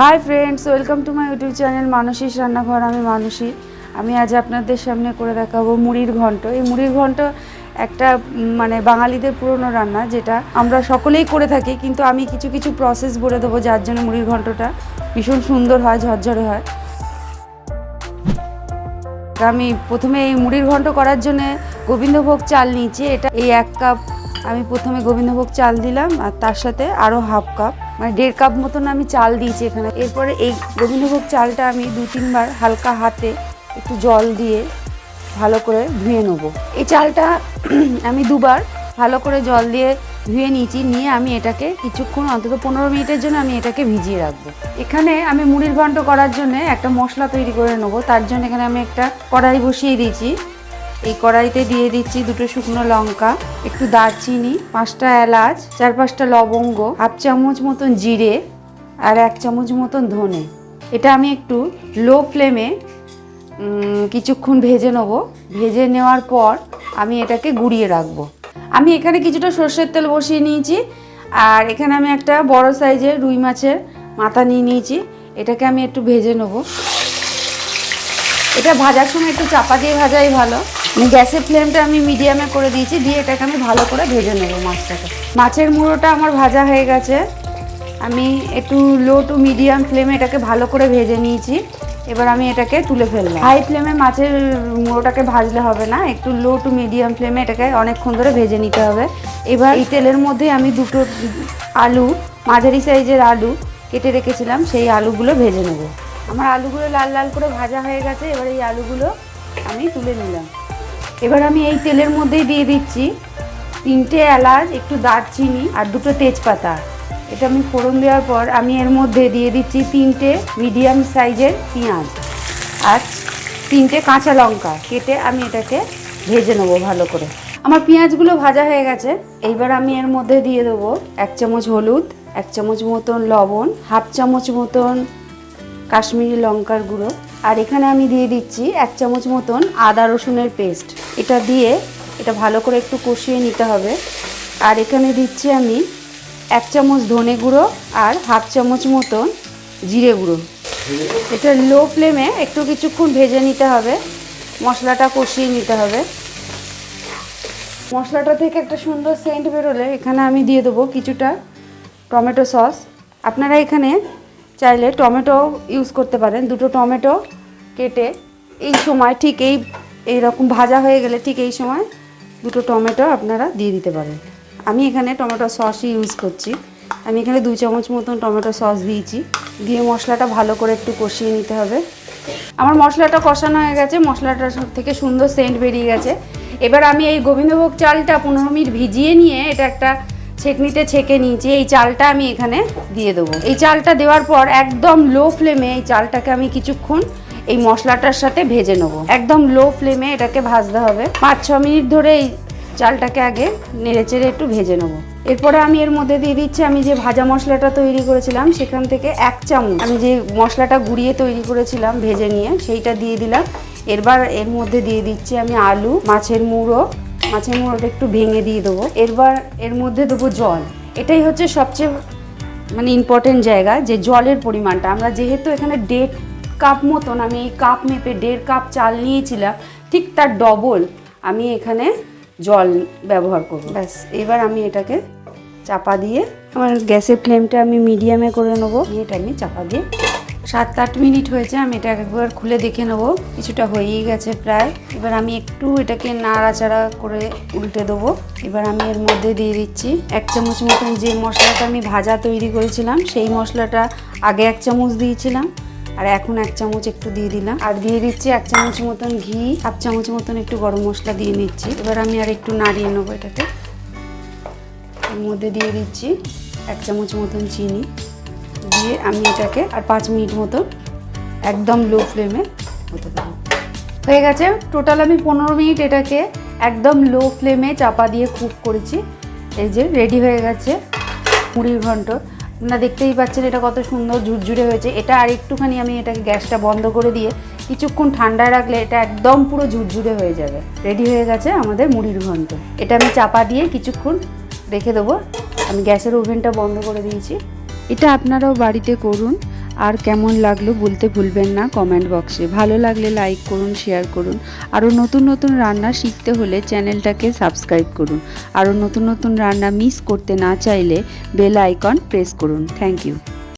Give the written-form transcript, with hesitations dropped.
High friends, welcome to my YouTube channel মানসীর রান্নাঘর। আমি মানসী। আমি আজ আপনাদের সামনে করে দেখাবো মুড়ির ঘন্ট। এই মুড়ির ঘন্ট একটা বাঙালিদের পুরনো রান্না, যেটা আমরা সকলেই করে থাকি, কিন্তু আমি কিছু কিছু প্রসেস বলে দেবো যার জন্য মুড়ির ঘন্টটা ভীষণ সুন্দর হয়, ঝরঝরে হয়। আমি প্রথমে এই মুড়ির ঘন্ট করার জন্য গোবিন্দভোগ চাল নিয়েছি। এটা এই 1 কাপ আমি প্রথমে গোবিন্দভোগ চাল দিলাম, আর তার সাথে আরও হাফ কাপ, 1.5 কাপ মতন আমি চাল দিয়েছি এখানে। এরপরে এই গোবিন্দভোগ চালটা আমি 2-3 বার হালকা হাতে একটু জল দিয়ে ভালো করে ধুয়ে নেব। এই চালটা আমি 2 বার ভালো করে জল দিয়ে ধুয়ে নিয়েছি। নিয়ে আমি এটাকে কিছুক্ষণ, অন্তত 15 মিনিটের জন্য আমি এটাকে ভিজিয়ে রাখবো। এখানে আমি মুড়ির ঘন্ট করার জন্য একটা মশলা তৈরি করে নেবো। তার জন্য এখানে আমি একটা কড়াই বসিয়ে দিয়েছি। এই কড়াইতে দিয়ে দিচ্ছি 2টো শুকনো লঙ্কা, একটু দারচিনি, 5টা এলাচ, 4-5টা লবঙ্গ, হাফ চামচ মতন জিরে, আর 1 চামচ মতন ধনে। এটা আমি একটু লো ফ্লেমে কিছুক্ষণ ভেজে নেব। ভেজে নেওয়ার পর আমি এটাকে গুঁড়িয়ে রাখবো। আমি এখানে কিছুটা সর্ষের তেল বসিয়ে নিয়েছি, আর এখানে আমি একটা বড় সাইজের রুই মাছের মাথা নিয়ে নিয়েছি। এটাকে আমি একটু ভেজে নেব। এটা ভাজার সময় একটু চাপা দিয়ে ভাজাই ভালো। গ্যাসের ফ্লেমটা আমি মিডিয়ামে করে দিয়েছি, দিয়ে এটাকে আমি ভালো করে ভেজে নেব মাছটাকে। মাছের মুড়োটা আমার ভাজা হয়ে গেছে। আমি একটু লো টু মিডিয়াম ফ্লেমে এটাকে ভালো করে ভেজে নিয়েছি। এবার আমি এটাকে তুলে ফেললাম। হাই ফ্লেমে মাছের মুড়োটাকে ভাজলে হবে না, একটু লো টু মিডিয়াম ফ্লেমে এটাকে অনেকক্ষণ ধরে ভেজে নিতে হবে। এবার এই তেলের মধ্যে আমি 2টো আলু, মাঝারি সাইজের আলু কেটে রেখেছিলাম, সেই আলুগুলো ভেজে নেব। আমার আলুগুলো লাল লাল করে ভাজা হয়ে গেছে। এবার এই আলুগুলো আমি তুলে নিলাম। এবার আমি এই তেলের মধ্যেই দিয়ে দিচ্ছি 3টে এলাচ, একটু দারচিনি আর 2টো তেজপাতা। এটা আমি ফোড়ন দেওয়ার পর আমি এর মধ্যে দিয়ে দিচ্ছি 3টে মিডিয়াম সাইজের পেঁয়াজ আর 3টে কাঁচা লঙ্কা কেটে আমি এটাকে ভেজে নেবো ভালো করে। আমার পেঁয়াজগুলো ভাজা হয়ে গেছে। এইবার আমি এর মধ্যে দিয়ে দেবো 1 চামচ হলুদ, 1 চামচ মতন লবণ, হাফ চামচ মতন কাশ্মীরি লঙ্কার গুঁড়ো, আর এখানে আমি দিয়ে দিচ্ছি 1 চামচ মতন আদা রসুনের পেস্ট। এটা দিয়ে এটা ভালো করে একটু কষিয়ে নিতে হবে। আর এখানে দিচ্ছি আমি 1 চামচ ধনে গুঁড়ো আর হাফ চামচ মতন জিরে গুঁড়ো। এটা লো ফ্লেমে একটু কিছুক্ষণ ভেজে নিতে হবে, মশলাটা কষিয়ে নিতে হবে। মশলাটা থেকে একটা সুন্দর সেন্ট বেরোলে এখানে আমি দিয়ে দেবো কিছুটা টমেটো সস। আপনারা এখানে চাইলে টমেটো ইউজ করতে পারেন। 2টো টমেটো কেটে এই সময় ঠিক এইরকম ভাজা হয়ে গেলে ঠিক এই সময় 2টো টমেটো আপনারা দিয়ে দিতে পারেন। আমি এখানে টমেটো সসই ইউজ করছি। আমি এখানে 2 চামচ মতন টমেটো সস দিয়েছি। দিয়ে মশলাটা ভালো করে একটু কষিয়ে নিতে হবে। আমার মশলাটা কষানো হয়ে গেছে, মশলাটা থেকে সুন্দর সেন্ট বেরিয়ে গেছে। এবার আমি এই গোবিন্দভোগ চালটা 15 মিনিট ভিজিয়ে নিয়ে এটা একটা ছেঁকনিতে ছেঁকে নিয়েছি। এই চালটা আমি এখানে দিয়ে দেবো। এই চালটা দেওয়ার পর একদম লো ফ্লেমে এই চালটাকে আমি কিছুক্ষণ এই মশলাটার সাথে ভেজে নেবো। একদম লো ফ্লেমে এটাকে ভাজতে হবে। 5-6 মিনিট ধরে এই চালটাকে আগে নেড়েচেড়ে একটু ভেজে নেবো। এরপরে আমি এর মধ্যে দিয়ে দিচ্ছি আমি যে ভাজা মশলাটা তৈরি করেছিলাম, সেখান থেকে 1 চামচ আমি যে মশলাটা গুঁড়িয়ে তৈরি করেছিলাম ভেজে নিয়ে, সেইটা দিয়ে দিলাম। এরবার এর মধ্যে দিয়ে দিচ্ছি আমি আলু, মাছের মুড়োটা একটু ভেঙে দিয়ে দেবো। এরবার এর মধ্যে দেবো জল। এটাই হচ্ছে সবচেয়ে ইম্পর্টেন্ট জায়গা, যে জলের পরিমাণটা। আমরা যেহেতু এখানে 1.5 কাপ মতন, আমি এই কাপ মেপে 1.5 কাপ চাল নিয়েছিলাম, ঠিক তার ডবল আমি এখানে জল ব্যবহার করব। ব্যাস, এবার আমি এটাকে চাপা দিয়ে, আমার গ্যাসের ফ্লেমটা আমি মিডিয়ামে করে নেবো। এটা আমি চাপা দিয়ে 7-8 মিনিট হয়েছে। আমি এটা একবার খুলে দেখে নেবো, কিছুটা হয়েই গেছে প্রায়। এবার আমি একটু এটাকে নাড়াচাড়া করে উল্টে দেবো। এবার আমি এর মধ্যে দিয়ে দিচ্ছি 1 চামচ মতন যে মশলাটা আমি ভাজা তৈরি করেছিলাম, সেই মশলাটা আগে 1 চামচ দিয়েছিলাম, আর এখন 1 চামচ একটু দিয়ে দিলাম। আর দিয়ে দিচ্ছি 1 চামচ মতন ঘি, হাফ চামচ মতন একটু গরম মশলা দিয়ে নিচ্ছি। এবার আমি আর একটু নাড়িয়ে নেবো এটাকে। এর মধ্যে দিয়ে দিচ্ছি 1 চামচ মতন চিনি, দিয়ে আমি এটাকে আর 5 মিনিট মতন একদম লো ফ্লেমে হতে দেবো। হয়ে গেছে। টোটাল আমি 15 মিনিট এটাকে একদম লো ফ্লেমে চাপা দিয়ে কুক করেছি। এই যে রেডি হয়ে গেছে মুড়ির ঘন্ট। আপনারা দেখতেই পাচ্ছেন এটা কত সুন্দর ঝুরঝুরে হয়েছে। এটা আর একটুখানি আমি এটাকে গ্যাসটা বন্ধ করে দিয়ে কিছুক্ষণ ঠান্ডায় রাখলে এটা একদম পুরো ঝুরঝুরে হয়ে যাবে। রেডি হয়ে গেছে আমাদের মুড়ির ঘন্ট। এটা আমি চাপা দিয়ে কিছুক্ষণ রেখে দেবো। আমি গ্যাসের ওভেনটা বন্ধ করে দিয়েছি। এটা আপনারাও বাড়িতে করুন। আর কেমন লাগলো বলতে ভুলবেন না কমেন্ট বক্সে। ভালো লাগলে লাইক করুন, শেয়ার করুন। আরও নতুন নতুন রান্না শিখতে হলে চ্যানেলটাকে সাবস্ক্রাইব করুন। আরও নতুন নতুন রান্না মিস করতে না চাইলে বেল আইকন প্রেস করুন। Thank you.